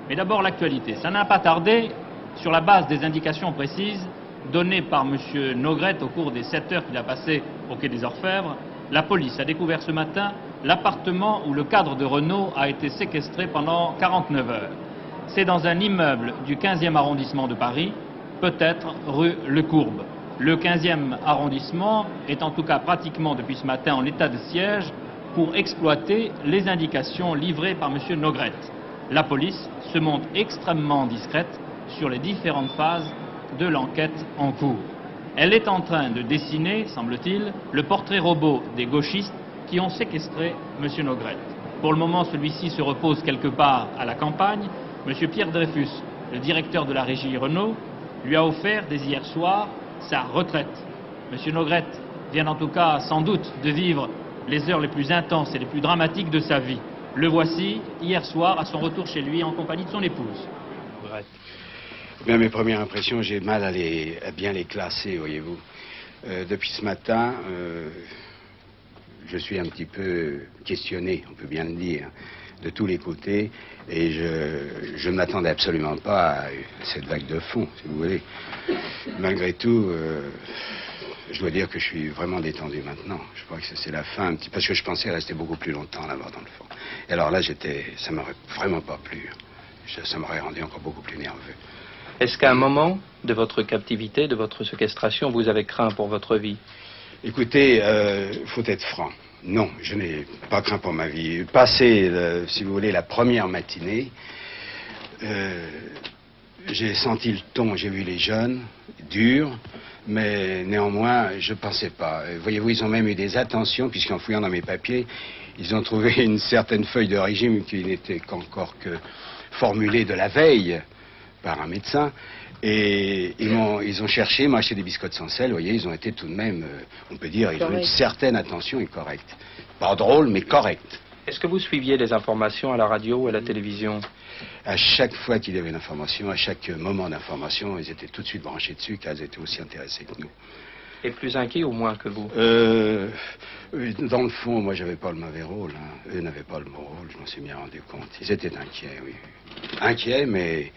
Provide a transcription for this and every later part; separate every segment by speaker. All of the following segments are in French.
Speaker 1: Mais d'abord l'actualité. Ça n'a pas tardé, sur la base des indications précises données par M. Nogrette au cours des 7 heures qu'il a passées au quai des Orfèvres, la police a découvert ce matin l'appartement où le cadre de Renault a été séquestré pendant 49 heures. C'est dans un immeuble du 15e arrondissement de Paris, peut-être rue Le Courbe. Le 15e arrondissement est en tout cas pratiquement depuis ce matin en état de siège pour exploiter les indications livrées par M. Nogrette. La police se montre extrêmement discrète sur les différentes phases de l'enquête en cours. Elle est en train de dessiner, semble-t-il, le portrait robot des gauchistes qui ont séquestré M. Nogrette. Pour le moment, celui-ci se repose quelque part à la campagne. M. Pierre Dreyfus, le directeur de la régie Renault, lui a offert dès hier soir sa retraite. M. Nogrette vient en tout cas sans doute de vivre les heures les plus intenses et les plus dramatiques de sa vie. Le voici hier soir à son retour chez lui en compagnie de son épouse.
Speaker 2: Bien, mes premières impressions, j'ai mal à bien les classer, voyez-vous. Depuis ce matin, je suis un petit peu questionné, on peut bien le dire, de tous les côtés, et je ne m'attendais absolument pas à cette vague de fond, si vous voulez. Malgré tout, je dois dire que je suis vraiment détendu maintenant. Je crois que c'est la fin, parce que je pensais rester beaucoup plus longtemps là-bas dans le fond. Et alors là, ça m'aurait vraiment pas plu. Ça m'aurait rendu encore beaucoup plus nerveux.
Speaker 3: Est-ce qu'à un moment de votre captivité, de votre séquestration, vous avez craint pour votre vie?
Speaker 2: Écoutez, faut être franc. Non, je n'ai pas craint pour ma vie. Passé, si vous voulez, la première matinée, j'ai senti le ton, j'ai vu les jeunes, durs, mais néanmoins, je ne pensais pas. Voyez-vous, ils ont même eu des attentions, puisqu'en fouillant dans mes papiers, ils ont trouvé une certaine feuille de régime qui n'était qu'encore que formulée de la veille par un médecin, et ils ont cherché, m'ont acheté des biscottes sans sel, vous voyez, ils ont été tout de même, on peut dire, ils ont une certaine attention et correcte. Pas drôle, mais correcte.
Speaker 3: Est-ce que vous suiviez les informations à la radio ou à la télévision?
Speaker 2: À chaque fois qu'il y avait une information, à chaque moment d'information, ils étaient tout de suite branchés dessus, car ils étaient aussi intéressés que nous.
Speaker 3: Et plus inquiets ou moins que vous?
Speaker 2: Dans le fond, moi, j'avais pas le mauvais rôle. Hein. Eux n'avaient pas le bon rôle, je m'en suis bien rendu compte. Ils étaient inquiets, oui. Inquiets, mais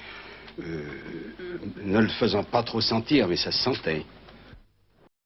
Speaker 2: ne le faisant pas trop sentir, mais ça se sentait.